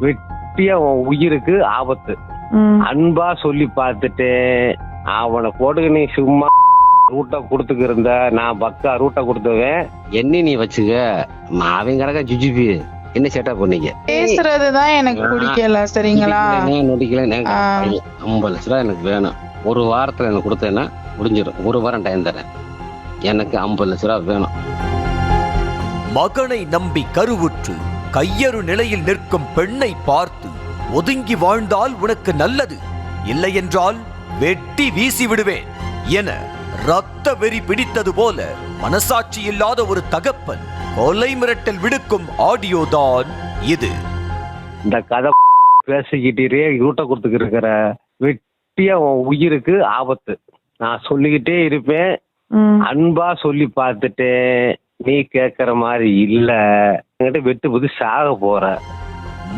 வெட்டியா உன் உயிருக்கு ஆபத்து. அன்பா சொல்லி பார்த்துட்டேன். அவனை போட்டுக்கு நீ சும்மா ரூட்டை கொடுத்துக்கு இருந்த, நான் பக்கா ரூட்டை கொடுத்துவேன். என்ன நீ வச்சுக்க, அவன் கிடக்க ஜுஜிபி என்ன சேட்டா பண்ணீங்க பேசுறதுதான் எனக்கு பிடிக்கல. சரிங்களா? நோட்டிக்கல 50 லட்ச ரூபா எனக்கு வேணும். ஒரு வாரத்துல எனக்கு கொடுத்தேன்னா முடிஞ்சிடும். ஒரு வாரம் டைம் தரேன். எனக்கு 50 லட்ச ரூபா வேணும். மகனை நம்பி கருவுற்று கையறு நிலையில் நிற்கும் பெண்ணை பார்த்து ஒதுங்கி வாழ்ந்தால் உனக்கு நல்லது, இல்லை என்றால் வெட்டி வீசி விடுவேன் என ரத்த வெறி பிடித்தது போல மனசாட்சி இல்லாத ஒரு தகப்பன் கொலை மிரட்டல் விடுக்கும் ஆடியோ தான் இது. இந்த கதை பேசிக்கிட்டே ரூட்டை கொடுத்துக்கிட்டு இருக்கிற வெட்டியா உன் உயிருக்கு ஆபத்து. நான் சொல்லிக்கிட்டே இருப்பேன். அன்பா சொல்லி பார்த்துட்டேன். நீ கேட்கற மாதிரி இல்ல. என்கிட்ட வெட்டு புது சாக போற.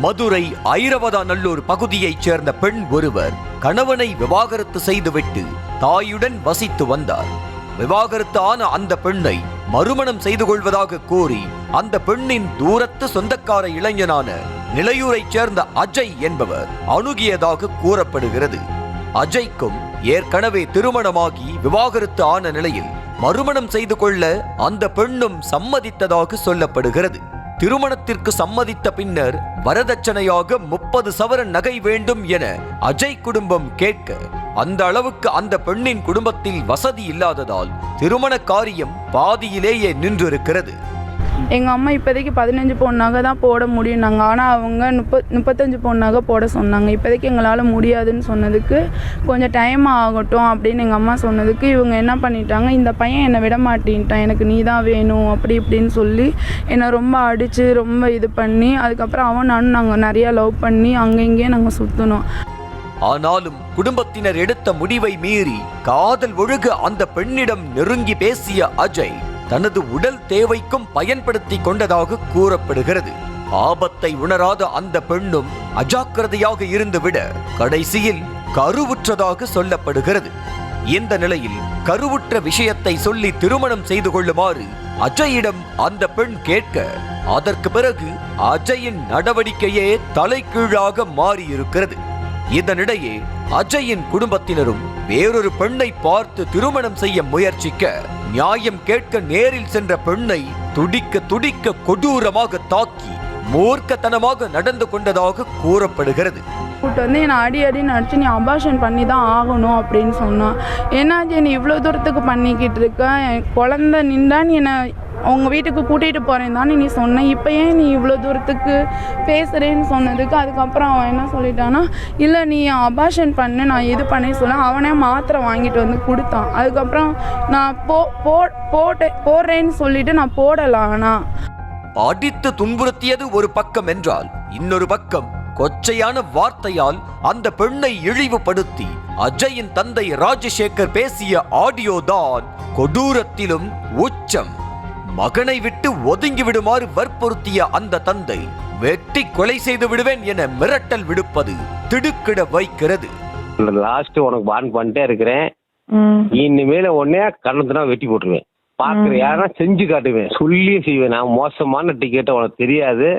மதுரை ஐரவதாநல்லூர் பகுதியைச் சேர்ந்த பெண் ஒருவர் கணவனை விவாகரத்து செய்துவிட்டு தாயுடன் வசித்து வந்தார். விவாகரத்து ஆன அந்த பெண்ணை மறுமணம் செய்து கொள்வதாக கூறி அந்த பெண்ணின் தூரத்து சொந்தக்கார இளைஞனான நிலையூரைச் சேர்ந்த அஜய் என்பவர் அணுகியதாக கூறப்படுகிறது. அஜய்க்கும் ஏற்கனவே திருமணமாகி விவாகரத்து ஆன நிலையில் மறுமணம் செய்து கொள்ள அந்த பெண்ணும் சம்மதித்ததாக சொல்லப்படுகிறது. திருமணத்திற்கு சம்மதித்த பின்னர் வரதட்சணையாக 30 சவரன் நகை வேண்டும் என அஜய் குடும்பம் கேட்க, அந்த அளவுக்கு அந்த பெண்ணின் குடும்பத்தில் வசதி இல்லாததால் திருமண காரியம் பாதியிலேயே நின்றிருக்கிறது. எங்கள் அம்மா இப்போதைக்கு 15 பவுன் நகை தான் போட முடியும்னாங்க. ஆனால் அவங்க 35 பவுன் நகை போட சொன்னாங்க. இப்போதைக்கு எங்களால் முடியாதுன்னு சொன்னதுக்கு கொஞ்சம் டைம் ஆகட்டும் அப்படின்னு எங்கள் அம்மா சொன்னதுக்கு இவங்க என்ன பண்ணிட்டாங்க, இந்த பையன் என்னை விட மாட்டேன்ட்டான், எனக்கு நீ தான் வேணும் அப்படி இப்படின்னு சொல்லி என்னை ரொம்ப அடித்து ரொம்ப இது பண்ணி, அதுக்கப்புறம் அவன் நானும் நாங்கள் நிறையா லவ் பண்ணி அங்கே இங்கேயே நாங்கள் சுற்றினோம். ஆனாலும் குடும்பத்தினர் எடுத்த முடிவை மீறி காதல் ஒழுக அந்த பெண்ணிடம் நெருங்கி பேசிய அஜய் தனது உடல் தேவைக்கும் பயன்படுத்தி கொண்டதாக கூறப்படுகிறது. ஆபத்தை உணராத அந்த பெண்ணும் அஜாக்கிரதையாக இருந்துவிட கடைசியில் கருவுற்றதாக சொல்லப்படுகிறது. இந்த நிலையில் கருவுற்ற விஷயத்தை சொல்லி திருமணம் செய்து கொள்ளுமாறு அஜயிடம் அந்த பெண் கேட்க, அதற்கு பிறகு அஜயின் நடவடிக்கையே தலைகீழாக மாறியிருக்கிறது. இதனிடையே அஜயின் குடும்பத்தினரும் வேறொரு பெண்ணை பார்த்து திருமணம் செய்ய முயற்சிக்க, நியாயம் கேட்க நேரில் சென்ற பெண்ணை துடிக்க துடிக்க கொடூரமாக தாக்கி மூர்க்கத்தனமாக நடந்து கொண்டதாக கூறப்படுகிறது. வந்து என்னை அடின்னு அடிச்சு நீ அபார்ஷன் பண்ணி தான் ஆகணும் அப்படின்னு சொன்னான். என்னாச்சு, நீ இவ்வளோ தூரத்துக்கு பண்ணிக்கிட்டு இருக்க, குழந்தை நின்றா நீ என்னை உங்கள் வீட்டுக்கு கூட்டிகிட்டு போகிறேன் தானே நீ சொன்ன, இப்போ ஏன் நீ இவ்வளோ தூரத்துக்கு பேசுகிறேன்னு சொன்னதுக்கு அதுக்கப்புறம் அவன் என்ன சொல்லிட்டான்னா, இல்லை நீ அபார்ஷன் பண்ணு நான் இது பண்ணி சொல்ல, அவனே மாத்திரை வாங்கிட்டு வந்து கொடுத்தான். அதுக்கப்புறம் நான் போடுறேன்னு சொல்லிட்டு நான் போடலாம். ஆனால் அடித்து துன்புறுத்தியது ஒரு பக்கம் என்றால், இன்னொரு பக்கம் கொச்சையான வார்த்தையால் அந்த பெண்ணை இழிவுபடுத்தி அஜயின் தந்தை ராஜசேகர் பேசிய ஆடியோ தான் கொடூரத்திலும் உச்சம். மகனை விட்டு ஒதுங்கி விடுமாறு வற்புறுத்திய அந்த தந்தை வெட்டி கொலை செய்து விடுவேன் என மிரட்டல் விடுப்பது திடுக்கிட வைக்கிறது. லாஸ்ட் உனக்கு பான் பண்ணிட்டே இருக்கிறேன், இனிமேல உடனே கண்ணத்துனா வெட்டி போட்டுருவேன். பாக்குற யாரா செஞ்சு காட்டுவேன், சொல்லி செய்வேன். நான் மோசமான டிக்கெட் உனக்கு தெரியாது,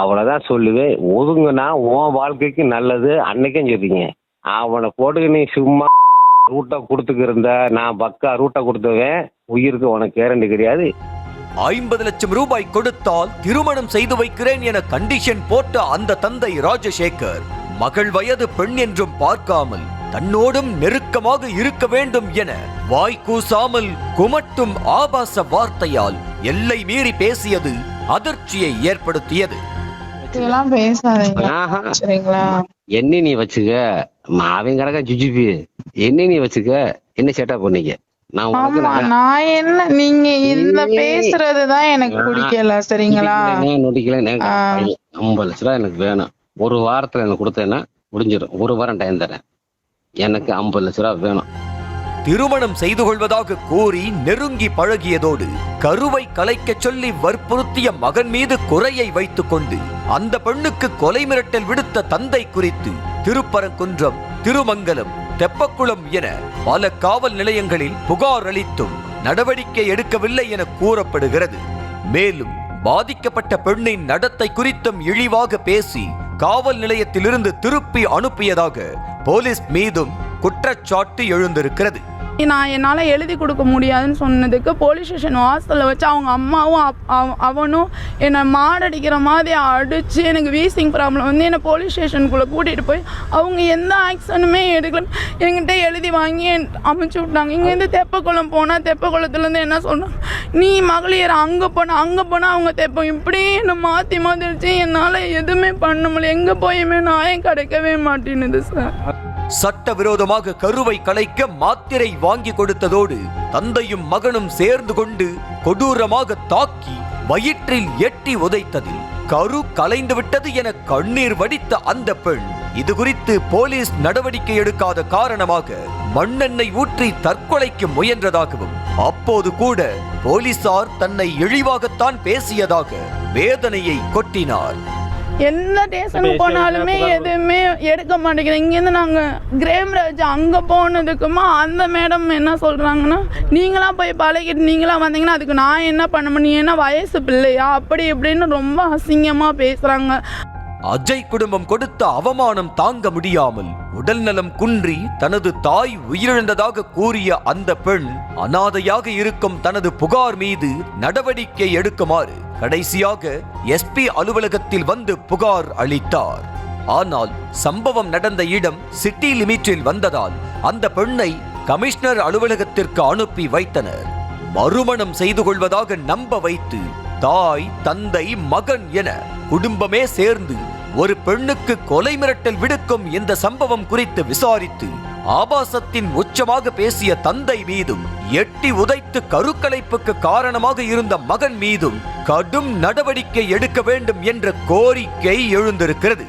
அவ்வளவுதான் சொல்லுவேன். ஒதுங்கன்னா உன் வாழ்க்கைக்கு நல்லது. அன்னைக்கும் சொல்றீங்க, அவனை போட்டுக்கு நீ சும்மா ரூட்டை கொடுத்துக்கு இருந்த, நான் பக்கா ரூட்டை கொடுத்துவேன். உயிருக்கு உனக்கு கேரண்டி கிடையாது. 50 லட்சம் ரூபாய் கொடுத்தால் திருமணம் செய்து வைக்கிறேன் என கண்டிஷன் போட்ட அந்த தந்தை ராஜசேகர் மகள் வயது பெண் என்றும் பார்க்காமல் தன்னோடும் நெருக்கமாக இருக்க வேண்டும் என வாய் கூசாமல் குமட்டும் ஆபாச வார்த்தையால் எல்லை மீறி பேசியது அதிர்ச்சியை ஏற்படுத்தியது. என்ன நீ வச்சுக்க, அவன் கிடக்க ஜுஜிபி என்ன நீ வச்சுக்க, என்ன சேட்டா பண்ணீங்க. நான் என்ன, நீங்க இந்த பேசுறதுதான் எனக்கு பிடிக்கல. சரிங்களா? நோட்டிக்கல 50 லட்ச ரூபா எனக்கு வேணும். ஒரு வாரத்துல எனக்கு கொடுத்தேன்னா முடிஞ்சிடும். ஒரு வாரம் டைம் தரேன். எனக்கு 50 லட்ச ரூபா வேணும். திருமணம் செய்து கொள்வதாக கூறி நெருங்கி பழகியதோடு கருவை கலைக்க சொல்லி வற்புறுத்திய மகன் மீது குறையை வைத்துக் கொண்டு அந்த பெண்ணுக்கு கொலை மிரட்டல் விடுத்த தந்தை குறித்து திருப்பரங்குன்றம், திருமங்கலம், தெப்பக்குளம் என பல காவல் நிலையங்களில் புகார் அளித்தும் நடவடிக்கை எடுக்கவில்லை என கூறப்படுகிறது. மேலும் பாதிக்கப்பட்ட பெண்ணின் நடத்தை குறித்தும் இழிவாக பேசி காவல் நிலையத்திலிருந்து திருப்பி அனுப்பியதாக போலீஸ் மீதும் குற்றச்சாட்டு எழுந்திருக்கிறது. நான் என்னால் எழுதி கொடுக்க முடியாதுன்னு சொன்னதுக்கு போலீஸ் ஸ்டேஷன் வாசலில் வச்சு அவங்க அம்மாவும் அவனும் என்னை மாடடிக்கிற மாதிரி அடித்து எனக்கு வீசிங் ப்ராப்ளம் வந்து என்னை போலீஸ் ஸ்டேஷனுக்குள்ளே கூட்டிகிட்டு போய் அவங்க எந்த ஆக்ஷனுமே எடுக்கல. என்கிட்ட எழுதி வாங்கி அமுச்சு விட்டாங்க. இங்கேருந்து தெப்பக்குளம் போனால் தெப்பக்குளத்துலேருந்து என்ன சொன்னாங்க, நீ மகளிர் அங்கே போனால் அவங்க தெப்பம் இப்படி என்னை மாற்றி மாற்றிடுச்சு. என்னால் எதுவுமே பண்ண முடியல. எங்கே போயுமே நியாயம் கிடைக்கவே மாட்டேன்னுது சார். சட்டவிரோதமாக கருவை கலைக்க மாத்திரை வாங்கி கொடுத்ததோடு தந்தையும் மகனும் சேர்ந்து கொண்டு கொடூரமாக தாக்கி வயிற்றில் எட்டி உதைத்ததில் கரு கலைந்து விட்டது என கண்ணீர் வடித்த அந்த பெண் இது குறித்து போலீஸ் நடவடிக்கை எடுக்காத காரணமாக மண்ணெண்ணெய் ஊற்றி தற்கொலைக்கு முயன்றதாகவும் அப்போது கூட போலீசார் தன்னை இழிவாகத்தான் பேசியதாக வேதனையை கொட்டினார். எந்த ஸ்டேஷனுக்கு போனாலுமே எதுவுமே எடுக்க மாட்டேங்குது. இங்கேருந்து நாங்கள் கிரேம்ராஜ் அங்கே போனதுக்குமா அந்த மேடம் என்ன சொல்கிறாங்கன்னா, நீங்களாம் போய் பழகிட்டு நீங்களாம் வந்தீங்கன்னா அதுக்கு நான் என்ன பண்ண முடியும், ஏன்னா வயசு பிள்ளையா அப்படி இப்படின்னு ரொம்ப அசிங்கமாக பேசுகிறாங்க. அஜய் குடும்பம் கொடுத்த அவமானம் தாங்க முடியாமல் உடல்நலம் குன்றி தனது தாய் உயிரிழந்ததாக கூறிய அந்த பெண் அனாதையாக இருக்கும் தனது புகார் மீது நடவடிக்கை எடுக்குமாறு கடைசியாக எஸ்பி அலுவலகத்தில் வந்து புகார் அளித்தார். ஆனால் சம்பவம் நடந்த இடம் சிட்டி லிமிட்டில் வந்ததால் அந்த பெண்ணை கமிஷனர் அலுவலகத்திற்கு அனுப்பி வைத்தனர். மறுமணம் செய்து கொள்வதாக நம்ப வைத்து தாய் தந்தை மகன் என குடும்பமே சேர்ந்து ஒரு பெண்ணுக்கு கொலை மிரட்டல் விடுக்கும் இந்த சம்பவம் குறித்து விசாரித்து ஆபாசத்தின் உச்சமாக பேசிய தந்தை மீதும் எட்டி உதைத்து கருக்கலைப்புக்கு காரணமாக இருந்த மகன் மீதும் கடும் நடவடிக்கை எடுக்க வேண்டும் என்ற கோரிக்கை எழுந்திருக்கிறது.